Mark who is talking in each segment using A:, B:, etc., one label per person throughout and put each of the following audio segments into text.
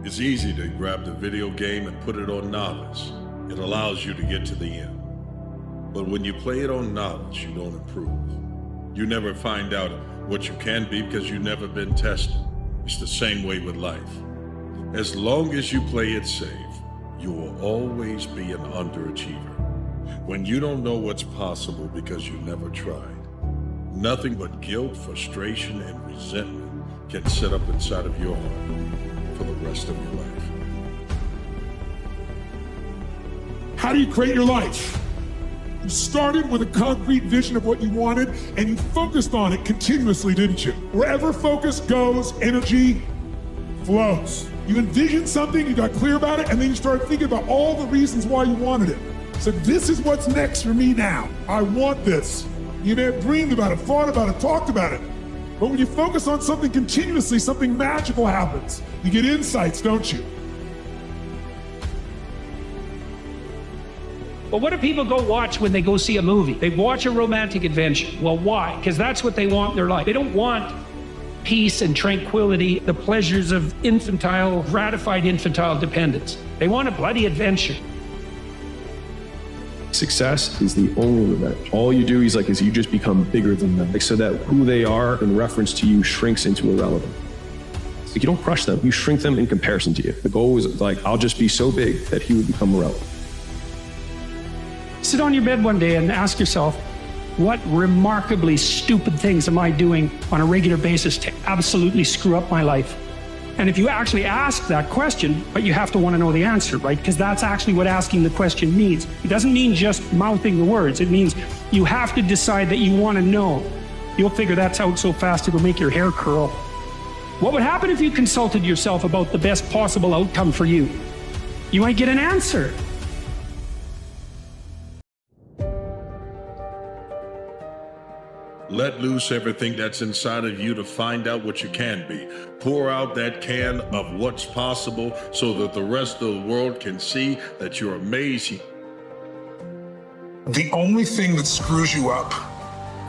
A: It's easy to grab the video game and put it on novice. It allows you to get to the end. But when you play it on novice, you don't improve. You never find out what you can be because you've never been tested. It's the same way with life. As long as you play it safe, you will always be an underachiever. When you don't know what's possible because you never tried, nothing but guilt, frustration, and resentment can sit up inside of your heart for the rest of your life.
B: How do you create your life? You started with a concrete vision of what you wanted, and you focused on it continuously, didn't you? Wherever focus goes, energy flows. You envisioned something, you got clear about it, and then you started thinking about all the reasons why you wanted it. So this is what's next for me now. I want this. You may have dreamed about it, thought about it, talked about it. But when you focus on something continuously, something magical happens. You get insights, don't you?
C: But what do people go watch when they go see a movie? They watch a romantic adventure. Well, why? Because that's what they want in their life. They don't want peace and tranquility, the pleasures of gratified infantile dependence. They want a bloody adventure.
D: Success is the only revenge. All you do is you just become bigger than them, so that who they are in reference to you shrinks into irrelevant. You don't crush them, you shrink them in comparison to you. The goal is I'll just be so big that he would become irrelevant.
C: Sit on your bed one day and ask yourself, what remarkably stupid things am I doing on a regular basis to absolutely screw up my life? And if you actually ask that question, but you have to want to know the answer, right? Because that's actually what asking the question means. It doesn't mean just mouthing the words. It means you have to decide that you want to know. You'll figure that's out so fast it'll make your hair curl. What would happen if you consulted yourself about the best possible outcome for you? You might get an answer.
A: Let loose everything that's inside of you to find out what you can be. Pour out that can of what's possible so that the rest of the world can see that you're amazing.
B: The only thing that screws you up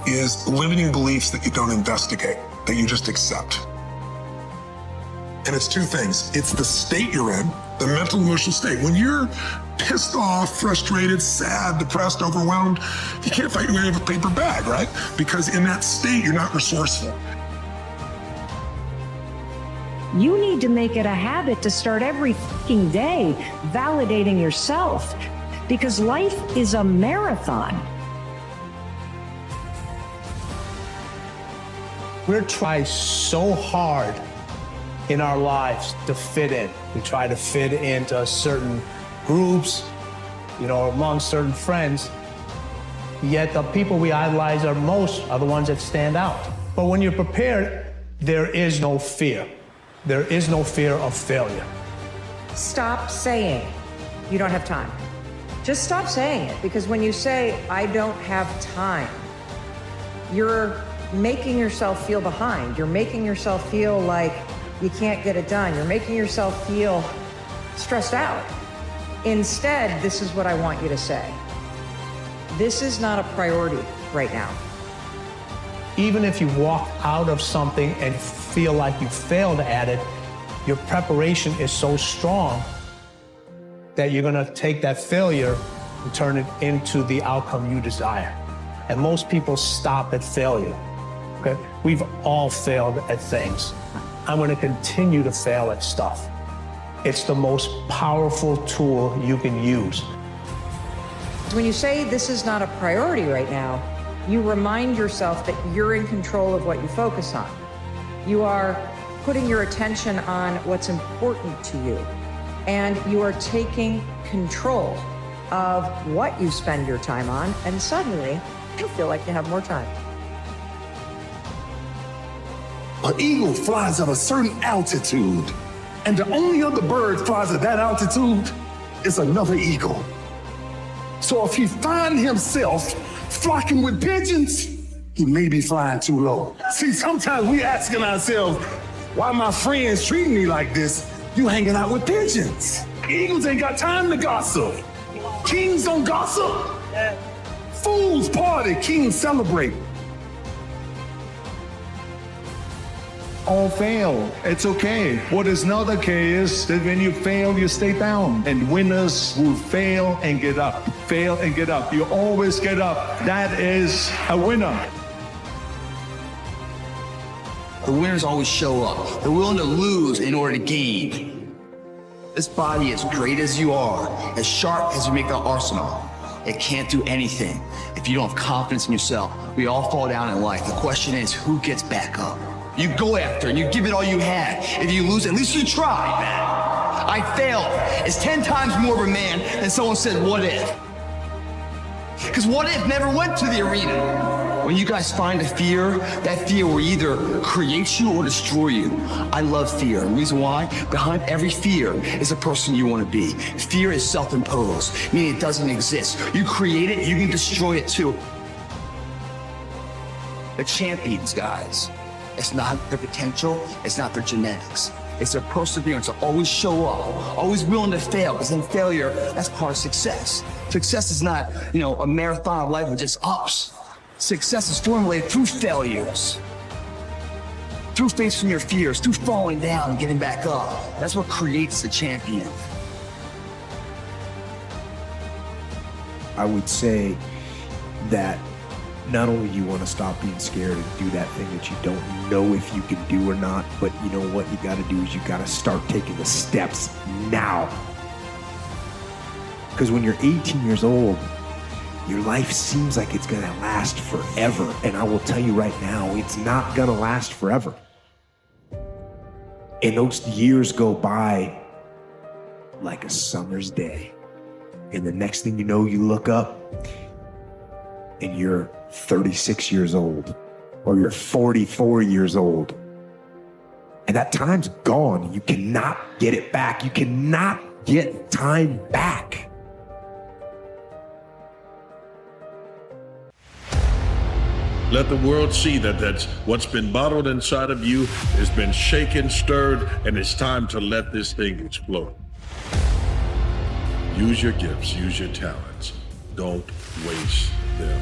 B: is limiting beliefs that you don't investigate, that you just accept. And it's two things. It's the state you're in, the mental emotional state. When you're pissed off, frustrated, sad, depressed, overwhelmed, you can't fight your way out of a paper bag, right? Because in that state, you're not resourceful.
E: You need to make it a habit to start every fucking day validating yourself, because life is a marathon.
F: We're trying so hard in our lives to fit in. We try to fit into certain groups, among certain friends. Yet the people we idolize most are the ones that stand out. But when you're prepared, there is no fear. There is no fear of failure.
G: Stop saying you don't have time. Just stop saying it, because when you say, I don't have time, you're making yourself feel behind. You're making yourself feel like you can't get it done. You're making yourself feel stressed out. Instead, this is what I want you to say. This is not a priority right now.
F: Even if you walk out of something and feel like you failed at it, your preparation is so strong that you're gonna take that failure and turn it into the outcome you desire. And most people stop at failure, okay? We've all failed at things. I'm gonna continue to fail at stuff. It's the most powerful tool you can use.
G: When you say this is not a priority right now, you remind yourself that you're in control of what you focus on. You are putting your attention on what's important to you, and you are taking control of what you spend your time on, and suddenly you feel like you have more time.
H: An eagle flies at a certain altitude, and the only other bird flies at that altitude is another eagle. So if he finds himself flocking with pigeons, he may be flying too low. See, sometimes we asking ourselves, why my friends treating me like this? You hanging out with pigeons. Eagles ain't got time to gossip. Kings don't gossip. Fools party, kings celebrate. all fail. It's okay. What is not okay is that when you fail, you stay down. And winners will fail and get up. Fail and get up. You always get up. That is a winner.
I: The winners always show up. They're willing to lose in order to gain. This body, as great as you are, as sharp as you make the arsenal, it can't do anything if you don't have confidence in yourself. We all fall down in life. The question is, who gets back up? You go after and you give it all you had. If you lose, at least you tried, man. I failed. It's 10 times more of a man than someone said, what if? Because what if never went to the arena? When you guys find a fear, that fear will either create you or destroy you. I love fear. The reason why? Behind every fear is a person you want to be. Fear is self-imposed, meaning it doesn't exist. You create it, you can destroy it too. The champions, guys, it's not their potential, it's not their genetics. It's their perseverance to always show up, always willing to fail, because in failure, that's part of success. Success is not, a marathon of life with just ups. Success is formulated through failures, through facing your fears, through falling down and getting back up. That's what creates the champion.
J: I would say that not only you want to stop being scared and do that thing that you don't know if you can do or not, but you know what you got to do is you got to start taking the steps now. Because when you're 18 years old, your life seems like it's gonna last forever. And I will tell you right now, it's not gonna last forever. And those years go by like a summer's day. And the next thing you know, you look up and you're 36 years old, or you're 44 years old. And that time's gone. You cannot get it back. You cannot get time back.
A: Let the world see that's what's been bottled inside of you has been shaken, stirred, and it's time to let this thing explode. Use your gifts, use your talents. Don't waste them.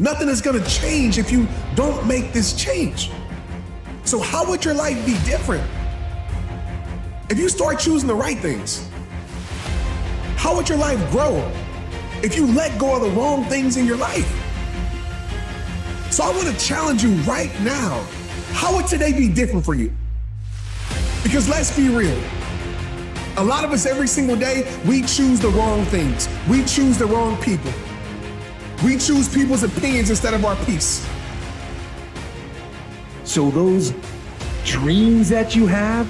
K: Nothing is gonna change if you don't make this change. So how would your life be different if you start choosing the right things? How would your life grow if you let go of the wrong things in your life? So I want to challenge you right now. How would today be different for you? Because let's be real. A lot of us every single day, we choose the wrong things. We choose the wrong people. We choose people's opinions instead of our peace.
J: So those dreams that you have,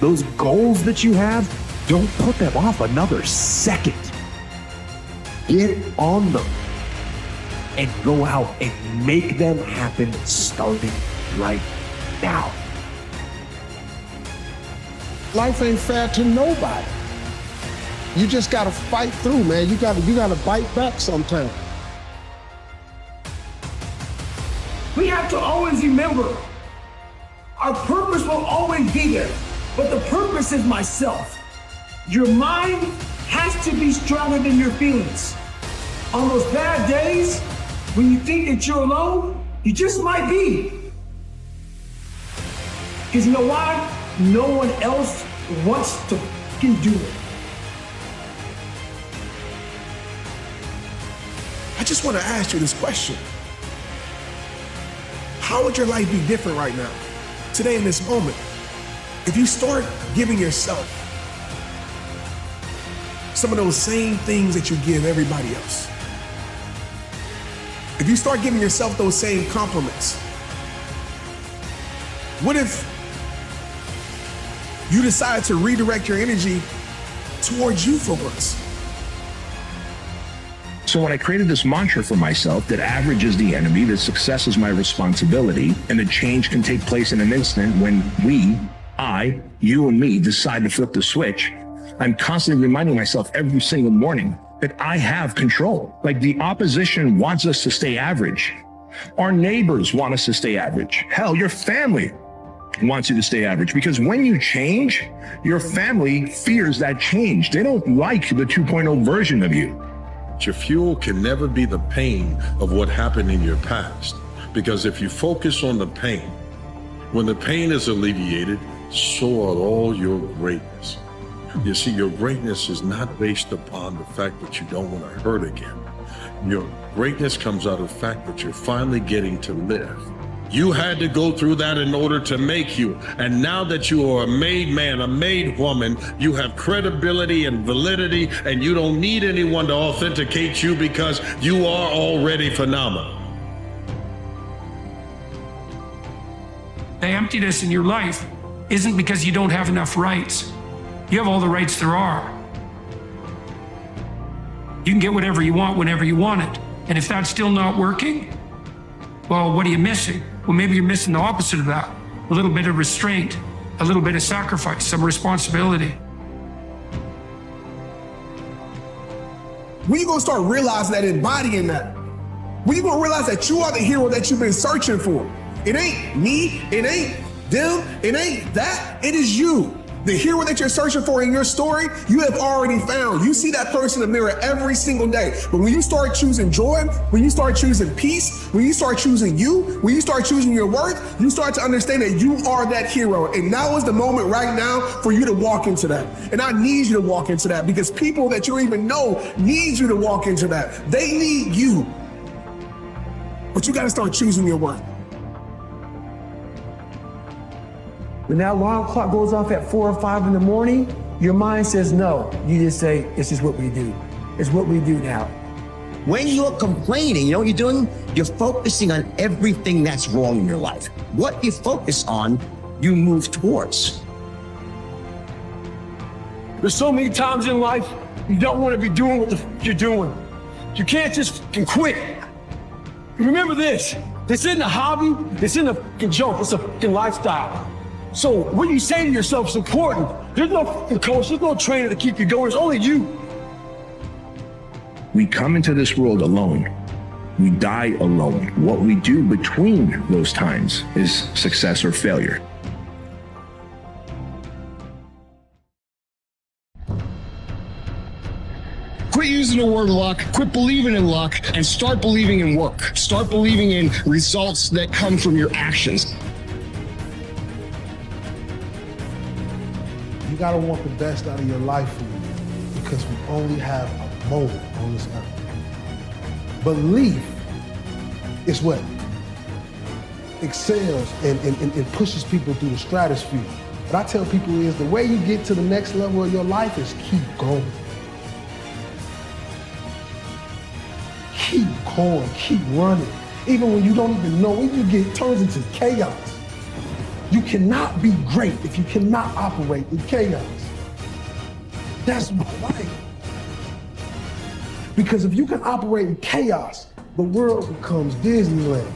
J: those goals that you have, don't put them off another second. Get on them and go out and make them happen starting right now.
L: Life ain't fair to nobody. You just gotta fight through, man. You gotta bite back sometimes.
M: We have to always remember, our purpose will always be there, but the purpose is myself. Your mind has to be stronger than your feelings. On those bad days, when you think that you're alone, you just might be. Because you know why? No one else wants to fucking do it.
K: I just want to ask you this question. How would your life be different right now, today in this moment, if you start giving yourself some of those same things that you give everybody else? If you start giving yourself those same compliments, what if you decide to redirect your energy towards you for once?
N: So when I created this mantra for myself that average is the enemy, that success is my responsibility, and that change can take place in an instant when we, I, you and me decide to flip the switch, I'm constantly reminding myself every single morning that I have control. Like the opposition wants us to stay average. Our neighbors want us to stay average. Hell, your family wants you to stay average, because when you change, your family fears that change. They don't like the 2.0 version of you.
A: Your fuel can never be the pain of what happened in your past. Because if you focus on the pain, when the pain is alleviated, so are all your greatness. You see, your greatness is not based upon the fact that you don't want to hurt again. Your greatness comes out of the fact that you're finally getting to live. You had to go through that in order to make you. And now that you are a made man, a made woman, you have credibility and validity, and you don't need anyone to authenticate you because you are already phenomenal.
C: The emptiness in your life isn't because you don't have enough rights. You have all the rights there are. You can get whatever you want whenever you want it. And if that's still not working, well, what are you missing? Well, maybe you're missing the opposite of that. A little bit of restraint, a little bit of sacrifice, some responsibility.
K: When you gonna start realizing that, embodying that? When you gonna realize that you are the hero that you've been searching for? It ain't me, it ain't them, it ain't that, it is you. The hero that you're searching for in your story, you have already found. You see that person in the mirror every single day. But when you start choosing joy, when you start choosing peace, when you start choosing you, when you start choosing your worth, you start to understand that you are that hero. And now is the moment right now for you to walk into that. And I need you to walk into that because people that you don't even know need you to walk into that. They need you. But you got to start choosing your worth.
O: When that alarm clock goes off at 4 or 5 in the morning, your mind says no. You just say, it's just what we do. It's what we do now.
P: When you're complaining, you know what you're doing? You're focusing on everything that's wrong in your life. What you focus on, you move towards.
M: There's so many times in life you don't want to be doing what the f you're doing. You can't just fucking quit. Remember this. This isn't a hobby. This isn't a fucking joke. It's a fucking lifestyle. So what you say to yourself is important. There's no fucking coach, there's no trainer to keep you going, it's only you.
N: We come into this world alone. We die alone. What we do between those times is success or failure.
Q: Quit using the word luck, quit believing in luck, and start believing in work. Start believing in results that come from your actions.
L: You gotta want the best out of your life for you because we only have a moment on this earth. Belief is what excels and pushes people through the stratosphere. What I tell people is the way you get to the next level of your life is keep going. Keep going, keep running. Even when you don't even know, when you get turns into chaos. You cannot be great if you cannot operate in chaos. That's my life. Because if you can operate in chaos, the world becomes Disneyland.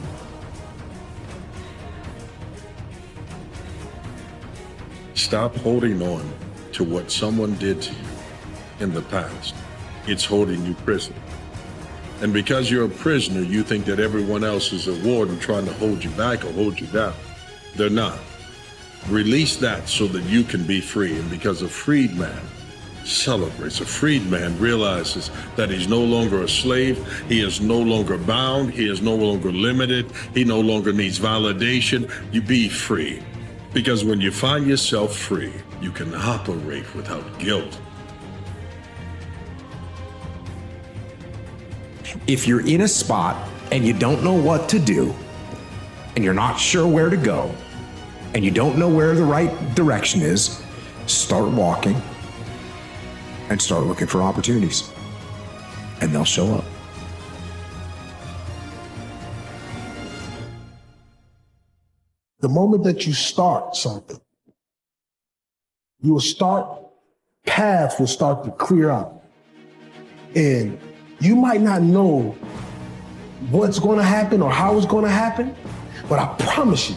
A: Stop holding on to what someone did to you in the past. It's holding you prisoner. And because you're a prisoner, you think that everyone else is a warden trying to hold you back or hold you down. They're not. Release that so that you can be free. And because a freed man celebrates, a freed man realizes that he's no longer a slave, he is no longer bound, he is no longer limited, he no longer needs validation. You be free. Because when you find yourself free, you can operate without guilt.
J: If you're in a spot and you don't know what to do, and you're not sure where to go, and you don't know where the right direction is, start walking and start looking for opportunities, and they'll show up.
L: The moment that you start something, you will start, paths will start to clear out. And you might not know what's going to happen or how it's going to happen, but I promise you,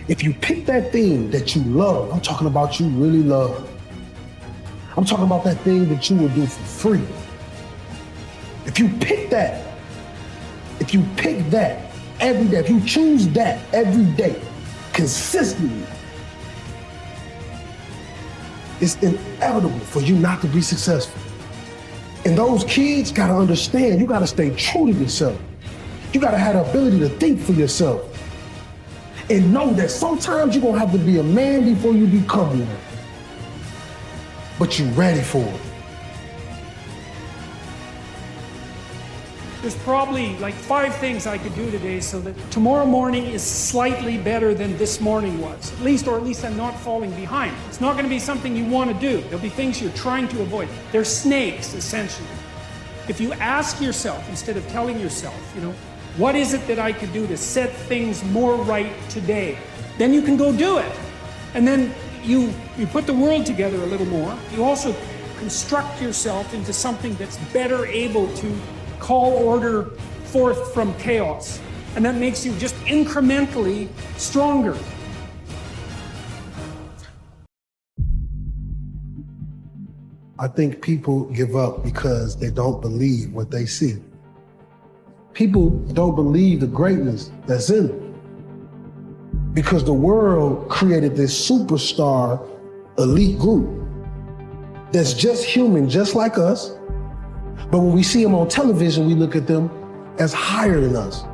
L: if you pick that thing that you love, I'm talking about you really love. I'm talking about that thing that you will do for free. If you pick that every day, if you choose that every day, consistently, it's inevitable for you not to be successful. And those kids gotta understand, you gotta stay true to yourself. You gotta have the ability to think for yourself. And know that sometimes you're gonna have to be a man before you become one. But you're ready for it.
C: There's probably like 5 things I could do today so that tomorrow morning is slightly better than this morning was. At least I'm not falling behind. It's not gonna be something you wanna do. There'll be things you're trying to avoid. They're snakes, essentially. If you ask yourself, instead of telling yourself, what is it that I could do to set things more right today? Then you can go do it. And then you put the world together a little more. You also construct yourself into something that's better able to call order forth from chaos. And that makes you just incrementally stronger.
L: I think people give up because they don't believe what they see. People don't believe the greatness that's in them. Because the world created this superstar elite group that's just human, just like us. But when we see them on television, we look at them as higher than us.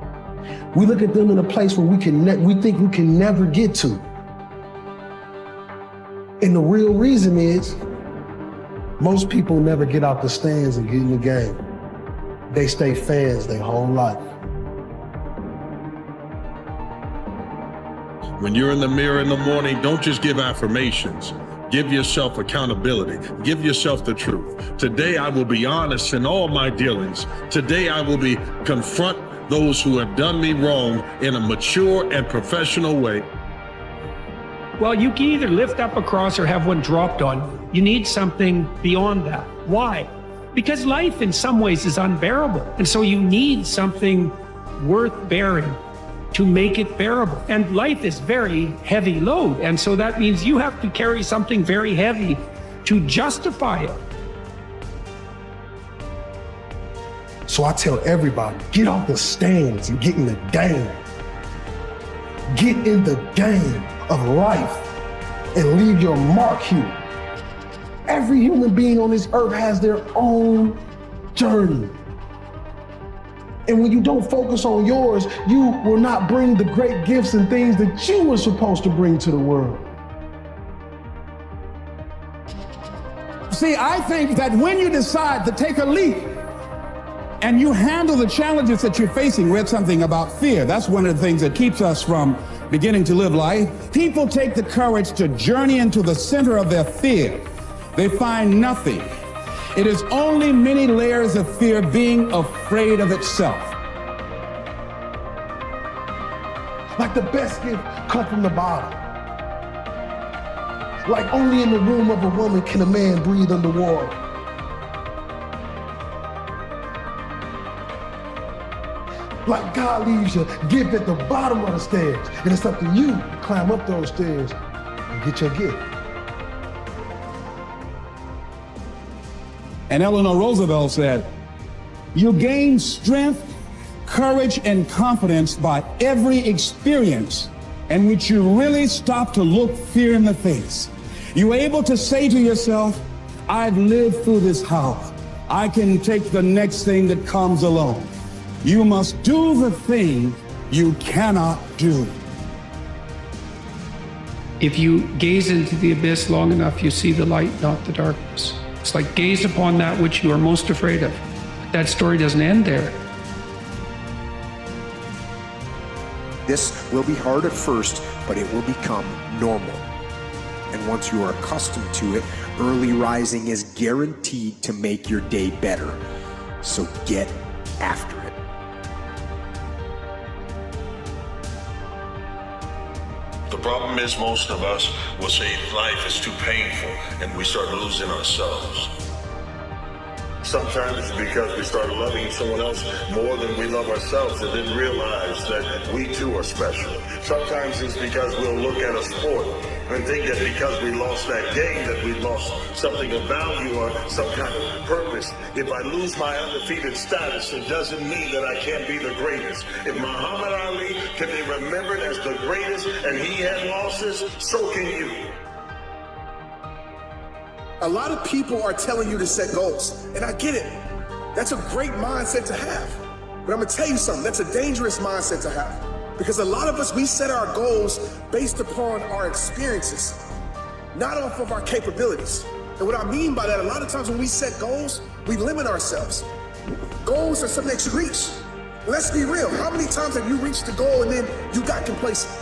L: We look at them in a place where we think we can never get to. And the real reason is, most people never get out the stands and get in the game. They stay fans their whole life.
A: When you're in the mirror in the morning, don't just give affirmations. Give yourself accountability. Give yourself the truth. Today, I will be honest in all my dealings. Today, I will confront those who have done me wrong in a mature and professional way.
C: Well, you can either lift up a cross or have one dropped on you. You need something beyond that. Why? Because life in some ways is unbearable. And so you need something worth bearing to make it bearable. And life is very heavy load. And so that means you have to carry something very heavy to justify it.
L: So I tell everybody, get off the stands and get in the game. Get in the game of life and leave your mark here. Every human being on this earth has their own journey. And when you don't focus on yours, you will not bring the great gifts and things that you were supposed to bring to the world.
M: See, I think that when you decide to take a leap and you handle the challenges that you're facing, read something about fear. That's one of the things that keeps us from beginning to live life. People take the courage to journey into the center of their fear. They find nothing. It is only many layers of fear being afraid of itself.
L: Like the best gift come from the bottom. Like only in the womb of a woman can a man breathe underwater. Like God leaves you gift at the bottom of the stairs, and it's up to you to climb up those stairs and get your gift.
M: And Eleanor Roosevelt said, you gain strength, courage, and confidence by every experience in which you really stop to look fear in the face. You're able to say to yourself, I've lived through this house. I can take the next thing that comes along. You must do the thing you cannot do.
C: If you gaze into the abyss long enough, you see the light, not the darkness. It's like gaze upon that which you are most afraid of. That story doesn't end there.
J: This will be hard at first, but it will become normal. And once you are accustomed to it, early rising is guaranteed to make your day better. So get after it.
A: The problem is most of us will say life is too painful and we start losing ourselves. Sometimes it's because we start loving someone else more than we love ourselves and then realize that we too are special. Sometimes it's because we'll look at a sport and think that because we lost that game that we lost something of value or some kind of purpose. If I lose my undefeated status, it doesn't mean that I can't be the greatest. If Muhammad Ali can be remembered as the greatest and he had losses, so can you.
K: A lot of people are telling you to set goals, and I get it. That's a great mindset to have. But I'm gonna tell you something, that's a dangerous mindset to have. Because a lot of us, we set our goals based upon our experiences, not off of our capabilities. And what I mean by that, a lot of times when we set goals, we limit ourselves. Goals are something that you reach. Let's be real, how many times have you reached the goal and then you got complacent?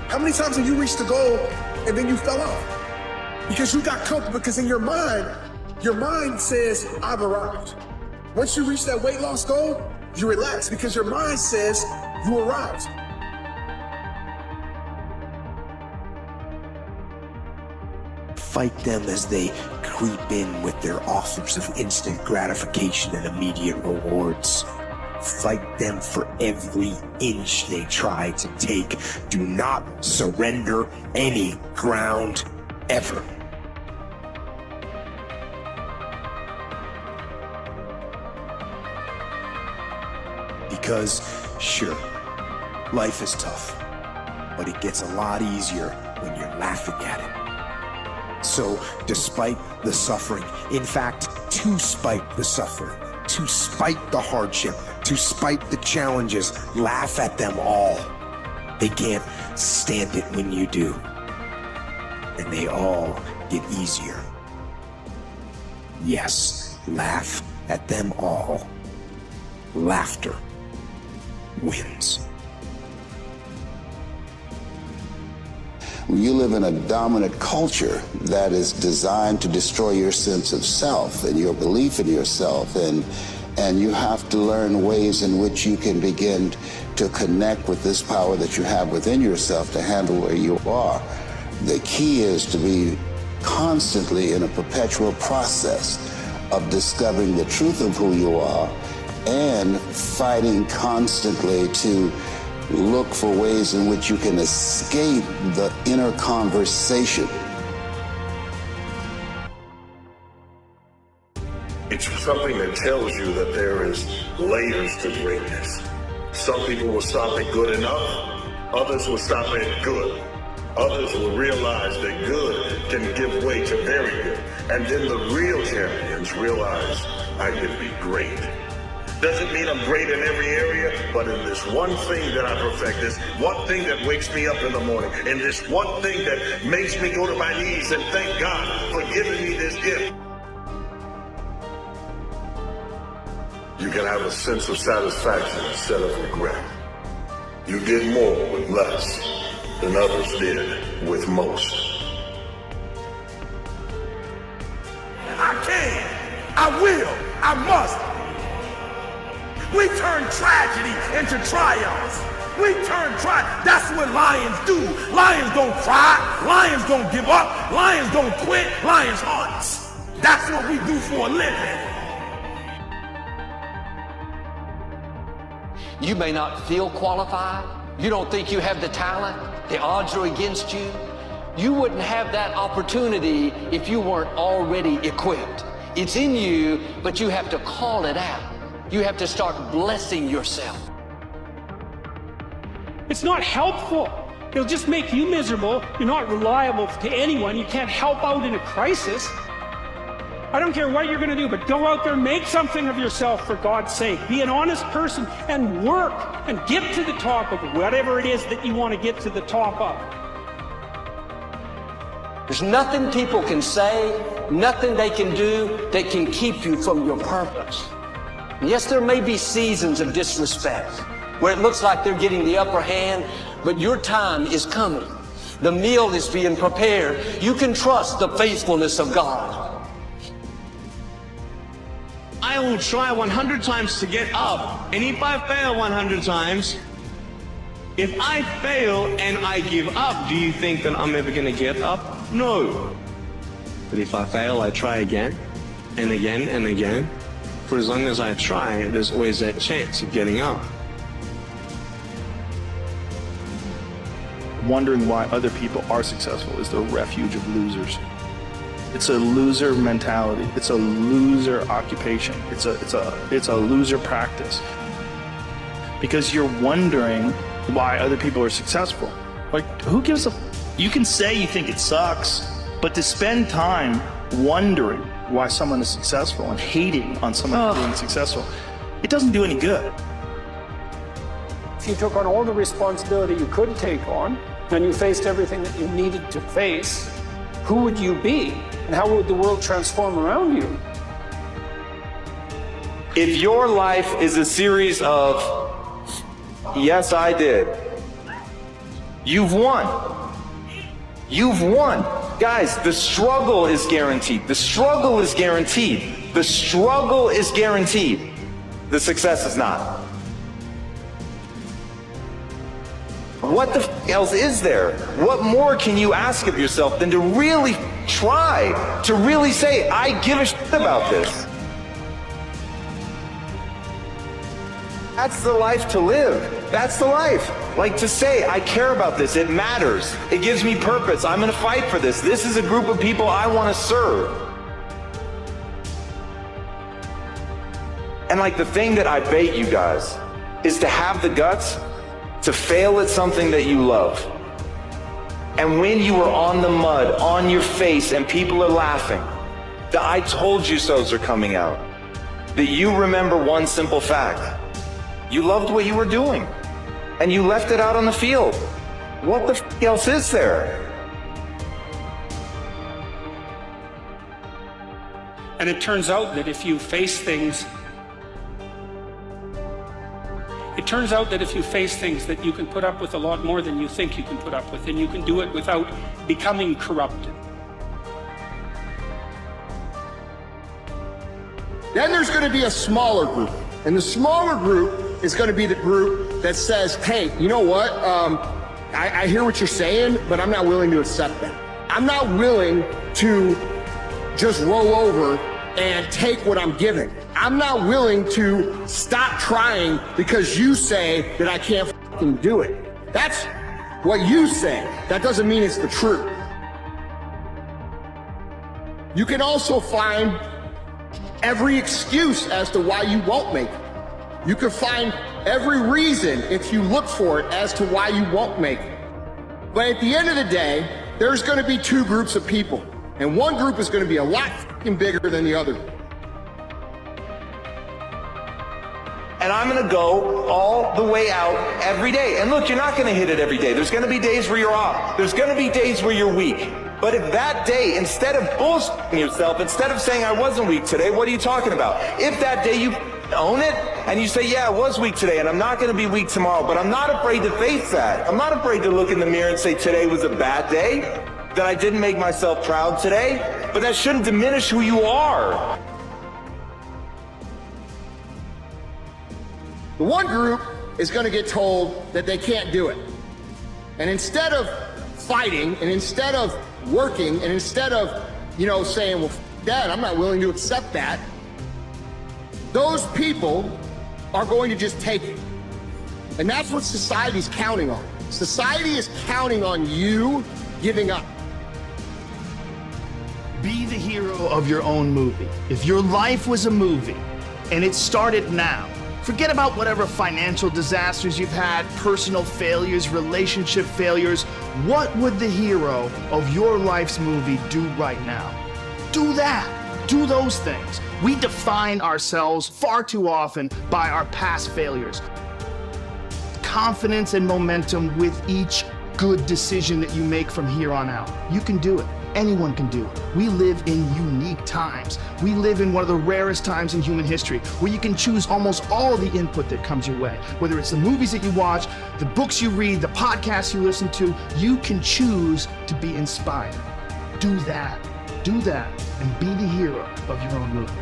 K: How many times have you reached the goal and then you fell off? Because you got comfortable, because in your mind says, I've arrived. Once you reach that weight loss goal, you relax because your mind says you arrived.
J: Fight them as they creep in with their offers of instant gratification and immediate rewards. Fight them for every inch they try to take. Do not surrender any ground ever. Because, sure, life is tough, but it gets a lot easier when you're laughing at it. So, despite the suffering, in fact, to spite the suffering, to spite the hardship, to spite the challenges, laugh at them all. They can't stand it when you do. And they all get easier. Yes, laugh at them all. Laughter wins.
R: You live in a dominant culture that is designed to destroy your sense of self and your belief in yourself, and you have to learn ways in which you can begin to connect with this power that you have within yourself to handle where you are. The key is to be constantly in a perpetual process of discovering the truth of who you are and fighting constantly to look for ways in which you can escape the inner conversation.
A: It's something that tells you that there is layers to greatness. Some people will stop at good enough, others will stop at good. Others will realize that good can give way to very good. And then the real champions realize I can be great. Doesn't mean I'm great in every area, but in this one thing that I perfect, this one thing that wakes me up in the morning, and this one thing that makes me go to my knees and thank God for giving me this gift. You can have a sense of satisfaction instead of regret. You did more with less than others did with most.
M: I can, I will, I must. We turn tragedy into triumphs. We turn that's what lions do. Lions don't cry. Lions don't give up. Lions don't quit. Lions hunt. That's what we do for a living.
S: You may not feel qualified. You don't think you have the talent. The odds are against you. You wouldn't have that opportunity if you weren't already equipped. It's in you, but you have to call it out. You have to start blessing yourself.
C: It's not helpful. It'll just make you miserable. You're not reliable to anyone. You can't help out in a crisis. I don't care what you're going to do, but go out there and make something of yourself for God's sake. Be an honest person and work and get to the top of whatever it is that you want to get to the top of.
S: There's nothing people can say, nothing they can do that can keep you from your purpose. Yes, there may be seasons of disrespect where it looks like they're getting the upper hand, but your time is coming. The meal is being prepared. You can trust the faithfulness of God.
T: I will try 100 times to get up, and if I fail 100 times, if I fail and I give up, do you think that I'm ever going to get up? No. But if I fail, I try again and again and again. For as long as I try, there's always that chance of getting up.
U: Wondering why other people are successful is the refuge of losers. It's a loser mentality. It's a loser occupation. It's a loser practice. Because you're wondering why other people are successful. Like, who gives a... You can say you think it sucks, but to spend time wondering why someone is successful and hating on someone being successful, it doesn't do any good.
C: you took on all the responsibility you could take on, and you faced everything that you needed to face, who would you be? And how would the world transform around you?
D: If your life is a series of, yes, I did, you've won. You've won. Guys, the struggle is guaranteed. The struggle is guaranteed. The struggle is guaranteed. The success is not. What the else is there? What more can you ask of yourself than to really try, to really say, I give a shit about this? That's the life to live. That's the life. Like to say, I care about this. It matters. It gives me purpose. I'm going to fight for this. This is a group of people I want to serve. And like the thing that I bait you guys is to have the guts to fail at something that you love. And when you are on the mud, on your face, and people are laughing, the I told you so's are coming out, that you remember one simple fact. You loved what you were doing, and you left it out on the field. What the f*** else is there?
C: And it turns out that if you face things, that you can put up with a lot more than you think you can put up with, and you can do it without becoming corrupted.
Q: Then there's going to be a smaller group, and the smaller group is going to be the group that says, hey, you know what? I hear what you're saying, but I'm not willing to accept that. I'm not willing to just roll over and take what I'm given. I'm not willing to stop trying because you say that I can't fucking do it. That's what you say. That doesn't mean it's the truth. You can also find every excuse as to why you won't make it. You can find every reason, if you look for it, as to why you won't make it. But at the end of the day, there's going to be two groups of people. And one group is going to be a lot fucking bigger than the other.
D: And I'm going to go all the way out every day. And look, you're not going to hit it every day. There's going to be days where you're off. There's going to be days where you're weak. But if that day, instead of bullshitting yourself, instead of saying I wasn't weak today, what are you talking about? If that day you own it and you say, yeah, I was weak today and I'm not going to be weak tomorrow, but I'm not afraid to face that. I'm not afraid to look in the mirror and say today was a bad day, that I didn't make myself proud today, but that shouldn't diminish who you are.
Q: The one group is going to get told that they can't do it. And instead of fighting, and instead of working, and instead of, saying, well, Dad, I'm not willing to accept that, those people are going to just take it. And that's what society's counting on. Society is counting on you giving up.
U: Be the hero of your own movie. If your life was a movie and it started now, forget about whatever financial disasters you've had, personal failures, relationship failures. What would the hero of your life's movie do right now? Do that. Do those things. We define ourselves far too often by our past failures. Confidence and momentum with each good decision that you make from here on out. You can do it. Anyone can do it. We live in unique times. We live in one of the rarest times in human history where you can choose almost all the input that comes your way. Whether it's the movies that you watch, the books you read, the podcasts you listen to, you can choose to be inspired. Do that. Do that and be the hero of your own movie.